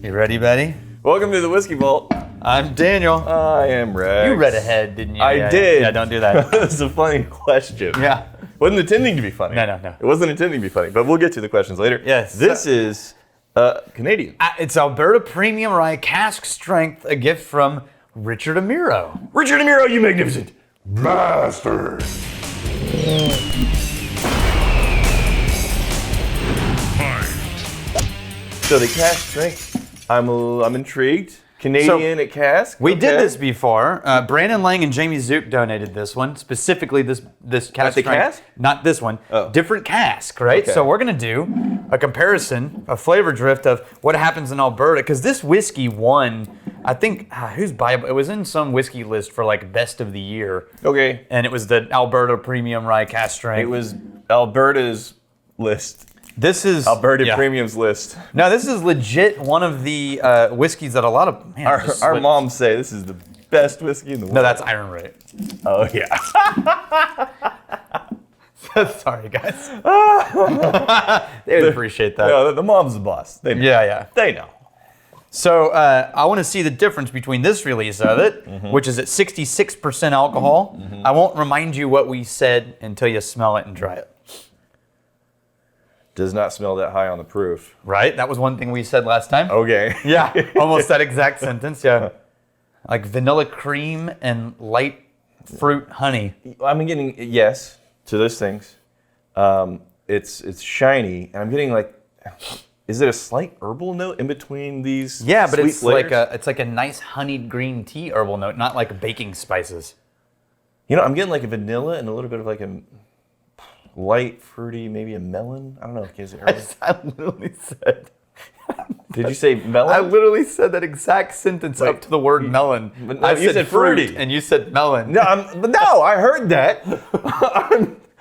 You ready, Betty? Welcome to the Whiskey Vault. I'm Daniel. I am Rex. You read ahead, didn't you? I did. Yeah, don't do that. That's a funny question. Yeah. Wasn't intending to be funny. No. It wasn't intending to be funny, but we'll get to the questions later. Yes. This is Canadian. It's Alberta Premium Rye Cask Strength, a gift from Richard Amiro. Richard Amiro, you magnificent bastard. So the Cask Strength, I'm intrigued. Canadian at Cask. We did this before. Brandon Lang and Jamie Zook donated this one, specifically this Cask the Strength. cask? Not this one. Oh. Different cask, right? Okay. So we're going to do a comparison, a flavor drift of what happens in Alberta, because this whiskey won, I think, whose Bible? It was in some whiskey list for like best of the year. Okay. And it was the Alberta Premium Rye Cask Strength. It was Alberta's list. This is Alberta Premium's list. No, this is legit one of the whiskeys that a lot of Our moms say this is the best whiskey in the world. No, that's Iron Rye. Oh yeah. Sorry, guys. They would appreciate that. No, the mom's the boss. They know. Yeah. They know. So I want to see the difference between this release of it, which is at 66% alcohol. I won't remind you what we said until you smell it and try it. Does not smell that high on the proof. Right? That was one thing we said last time. Okay. Yeah, almost that exact sentence, yeah. Like vanilla cream and light fruit honey. I'm getting yes to those things. It's shiny, and I'm getting like, is it a slight herbal note in between these? Yeah, but sweet it's flavors? like a nice honeyed green tea herbal note, not like baking spices. You know, I'm getting like a vanilla and a little bit of like a light fruity, maybe a melon. I don't know. Is it herbal? I literally said. Did you say melon? I literally said that exact sentence up to the word melon. But no, I you said fruity. and you said melon. No, I heard that.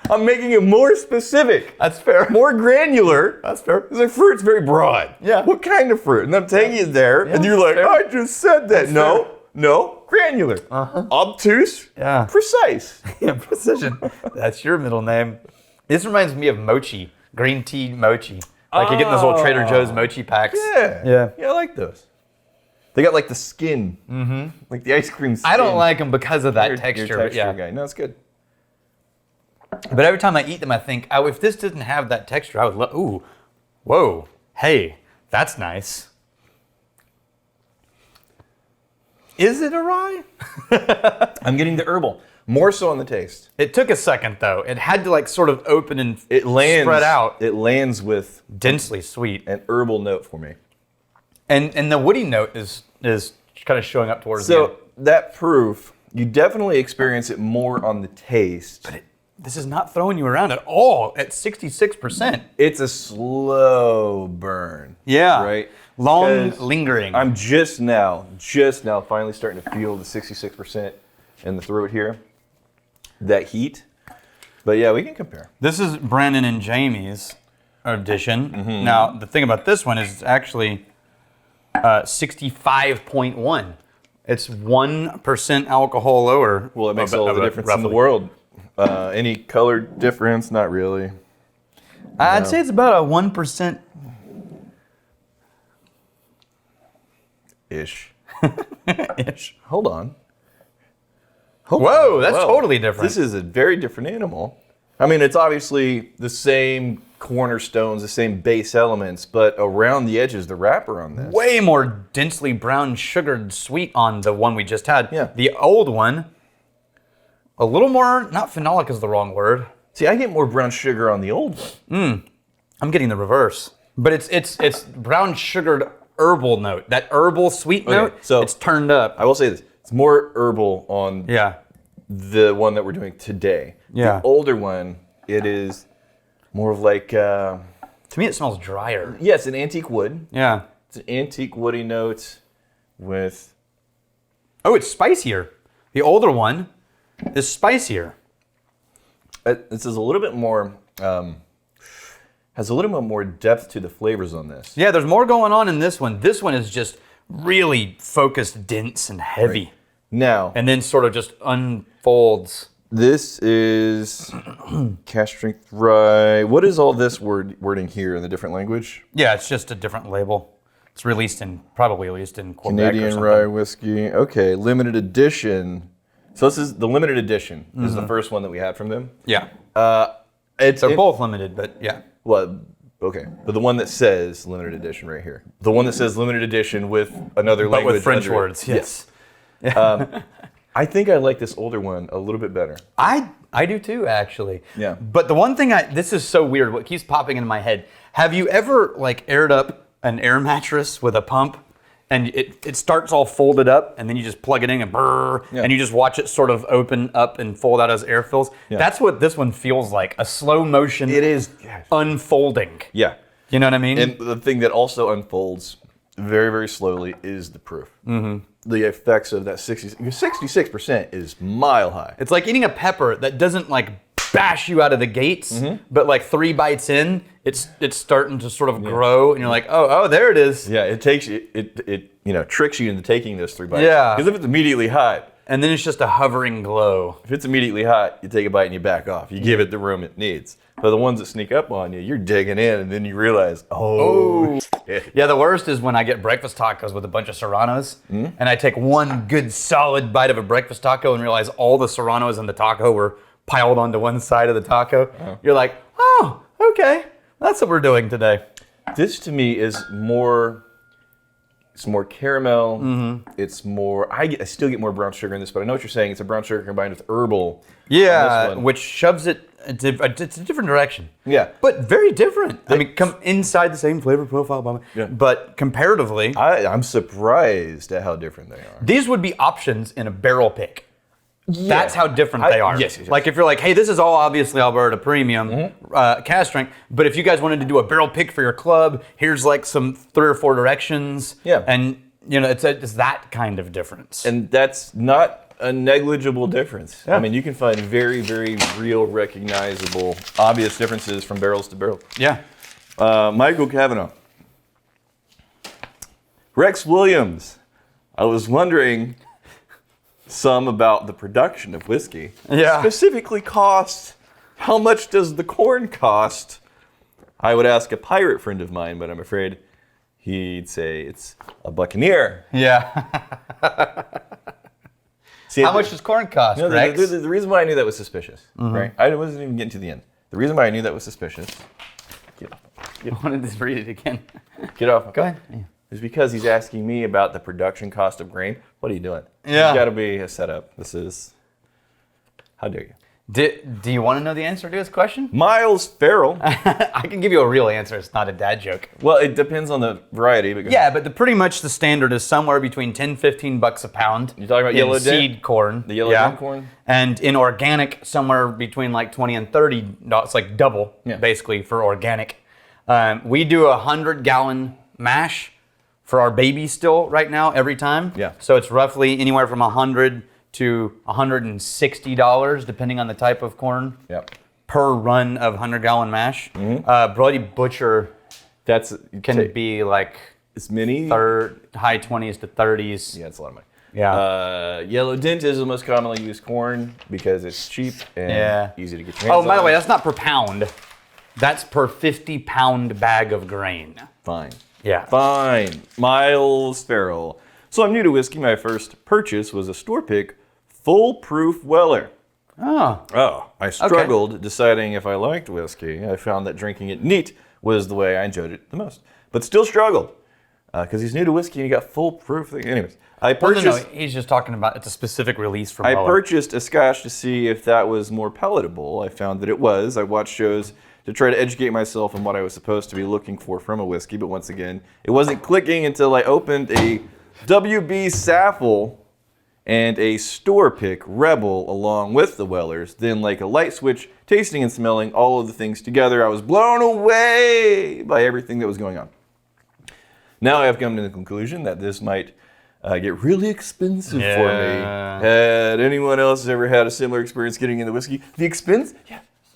I'm making it more specific. That's fair. More granular. That's fair. Because like fruit's very broad. Yeah. What kind of fruit? And I'm taking it there, and you're like, fair. I just said that. That's No, granular. Obtuse. Yeah. Precise. Yeah, precision. That's your middle name. This reminds me of mochi, green tea mochi. Like you get in those little Trader Joe's mochi packs. Yeah, I like those. They got like the skin, like the ice cream skin. I don't like them because of that You're texture. a But yeah. guy. No, it's good. But every time I eat them, I think, oh, if this didn't have that texture, I would love. Ooh, whoa, hey, that's nice. Is it a rye? I'm getting the herbal. More so on the taste. It took a second though. It had to like sort of open and It lands spread out. It lands with Densely sweet. an herbal note for me. And the woody note is kind of showing up towards the end. So that proof, you definitely experience it more on the taste. But this is not throwing you around at all at 66%. It's a slow burn. Yeah. Right? Long, 'Cause lingering. I'm just now finally starting to feel the 66% in the throat here. That heat. But yeah, we can compare. This is Brandon and Jamie's edition. Now, the thing about this one is it's actually 65.1. It's 1% alcohol lower. Well, it makes all the difference in the world. Any color difference? Not really. I'd say it's about a 1%. Ish. Ish. Hold on. Whoa, that's totally different. This is a very different animal. I mean, it's obviously the same cornerstones, the same base elements, but around the edges, the wrapper on this. way more densely brown sugared sweet on the one we just had. Yeah. The old one, a little more, not phenolic is the wrong word. See, I get more brown sugar on the old one. I'm getting the reverse. But it's brown sugared herbal note. That herbal sweet note, so it's turned up. I will say this. It's more herbal on Yeah. the one that we're doing today. Yeah. The older one, it is more of like, To me, it smells drier. yeah, it's an antique wood. Yeah. It's an antique woody note with, Oh, it's spicier. The older one is spicier. this is a little bit more, has a little bit more depth to the flavors on this. Yeah, there's more going on in this one. This one is just really focused, dense, and heavy. Right. Now, And then sort of just unfolds. this is Cask Strength Rye. What is all this wording here in the different language? Yeah, it's just a different label. It's probably released in Quebec or Canadian something. Rye whiskey. Okay, limited edition. So this is the limited edition. This is the first one that we had from them. Yeah. They're Both limited, but yeah. Well, okay, but the one that says limited edition right here. The one that says limited edition with another But language. with French under it. words, yes. I think I like this older one a little bit better. I do too, actually. Yeah. But the one thing this is so weird, what keeps popping into my head, have you ever like aired up an air mattress with a pump and it starts all folded up and then you just plug it in and brrr, and you just watch it sort of open up and fold out as air fills? Yeah. That's what this one feels like, a slow motion unfolding. Yeah. You know what I mean? And the thing that also unfolds very, very slowly is the proof. Mm-hmm. The effects of that 66% is mile high. It's like eating a pepper that doesn't like bash you out of the gates, but like 3 bites in, it's starting to sort of grow, and you're like, oh, there it is. Yeah, it takes it tricks you into taking those 3 bites. Yeah. Because if it's immediately hot, and then it's just a hovering glow. if it's immediately hot, you take a bite and you back off. You give it the room it needs. But the ones that sneak up on you, you're digging in, and then you realize, Yeah, the worst is when I get breakfast tacos with a bunch of Serranos, and I take one good solid bite of a breakfast taco and realize all the Serranos in the taco were piled onto one side of the taco. You're like, oh, okay, that's what we're doing today. This to me is more. It's more caramel. It's more. I still get more brown sugar in this, but I know what you're saying. It's a brown sugar combined with herbal. Yeah, which shoves it. It's a different direction. Yeah, but very different. I mean, come inside the same flavor profile, but comparatively, I'm surprised at how different they are. These would be options in a barrel pick. Yeah. That's how different they are. Yes. Like if you're like, hey, this is all obviously Alberta premium cask strength, but if you guys wanted to do a barrel pick for your club, here's like some 3 or 4 directions. Yeah. And it's that kind of difference. And that's not a negligible difference. Yeah. I mean, you can find very, very real, recognizable, obvious differences from barrels to barrel. Yeah. Michael Kavanaugh. Rex Williams. I was wondering some about the production of whiskey. Yeah. Specifically cost. How much does the corn cost? I would ask a pirate friend of mine, but I'm afraid he'd say it's a buccaneer. Yeah. See, how much does corn cost, Rex? The reason why I knew that was suspicious, right? I wasn't even getting to the end. The reason why I knew that was suspicious. Get off. I wanted to read it again. Get off. Go ahead. Yeah. Is because he's asking me about the production cost of grain. What are you doing? Yeah. It's got to be a setup. This is. How dare you? Do you want to know the answer to his question? Miles Farrell. I can give you a real answer. It's not a dad joke. Well, it depends on the variety. But yeah, but pretty much the standard is somewhere between $10-15 a pound. You're talking about yellow dent? Seed corn. The yellow dent corn? And in organic, somewhere between like $20 and $30. It's like double, basically, for organic. We do a 100-gallon mash for our baby still right now every time. Yeah. So it's roughly anywhere from $100 to $160, depending on the type of corn. Yep. Per run of 100-gallon mash. Bloody Butcher can be like it's mini high 20s to 30s. Yeah, it's a lot of money. Yeah. Yellow dent is the most commonly used corn because it's cheap and easy to get your hands on. Oh, by the way, that's not per pound. That's per 50-pound bag of grain. Fine. Yeah. Fine. Miles Farrell. So I'm new to whiskey. My first purchase was a store pick full-proof Weller. Oh. I struggled deciding if I liked whiskey. I found that drinking it neat was the way I enjoyed it the most. But still struggled. Because he's new to whiskey and you got full-proof thing. Anyways, I purchased... No, he's just talking about it's a specific release from Weller. I purchased a Scotch to see if that was more palatable. I found that it was. I watched shows to try to educate myself on what I was supposed to be looking for from a whiskey. But once again, it wasn't clicking until I opened a WB Saffel and a store pick Rebel along with the Wellers. Then like a light switch, tasting and smelling all of the things together, I was blown away by everything that was going on. Now I have come to the conclusion that this might get really expensive for me. Had anyone else ever had a similar experience getting into whiskey? The expense?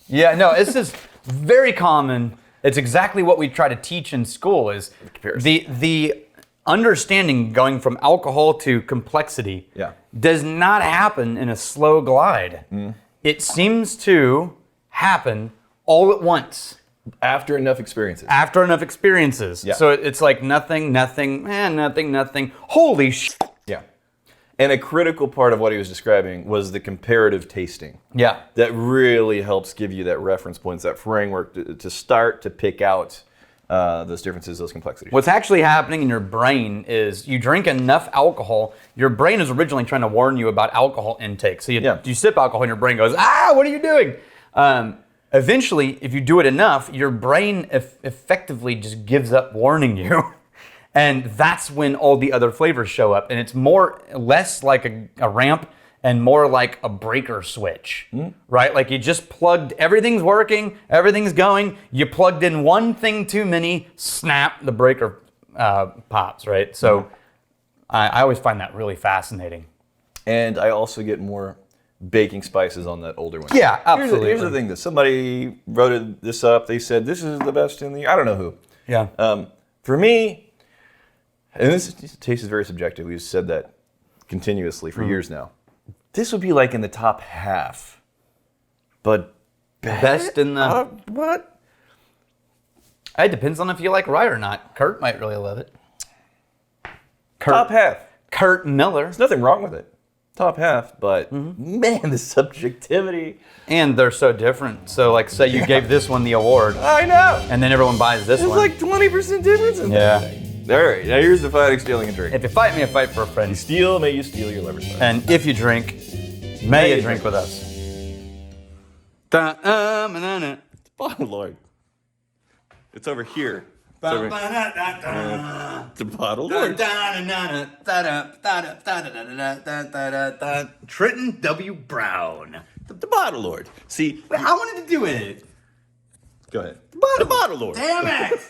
Yeah, no, this is very common. It's exactly what we try to teach in school is the understanding going from alcohol to complexity does not happen in a slow glide. It seems to happen all at once. After enough experiences. After enough experiences. Yeah. So it's like nothing. Holy shit. Yeah. And a critical part of what he was describing was the comparative tasting. Yeah. That really helps give you that reference points, that framework to start to pick out those differences, those complexities. What's actually happening in your brain is you drink enough alcohol, your brain is originally trying to warn you about alcohol intake. So you sip alcohol and your brain goes, what are you doing? Eventually, if you do it enough, your brain effectively just gives up warning you. And that's when all the other flavors show up. And it's less like a ramp and more like a breaker switch, right? Like you just plugged, everything's working, everything's going, you plugged in one thing too many, snap, the breaker pops, right? So I always find that really fascinating. And I also get more baking spices on that older one. Yeah, absolutely. Here's the thing, that somebody wrote this up, they said, this is the best in the, I don't know who. Yeah. For me, and this taste is very subjective, we've said that continuously for years now. This would be like in the top half, but best in the... what? It depends on if you like rye or not. Kurt might really love it. Top half. Kurt Miller. There's nothing wrong with it. Top half, but man, the subjectivity. And they're so different. So like say you gave this one the award. I know. And then everyone buys this one. There's like 20% difference in that thing. All right, now here's the fighting, stealing, and drinking. If you fight me, I fight for a friend. You steal, may you steal your liver star. And if you drink, may you drink with us. Oh, Lord. It's over here. It's over the bottle Lord. Trenton W. Brown. The bottle Lord. See, I wanted to do it. go ahead. The bottle Lord. Damn it!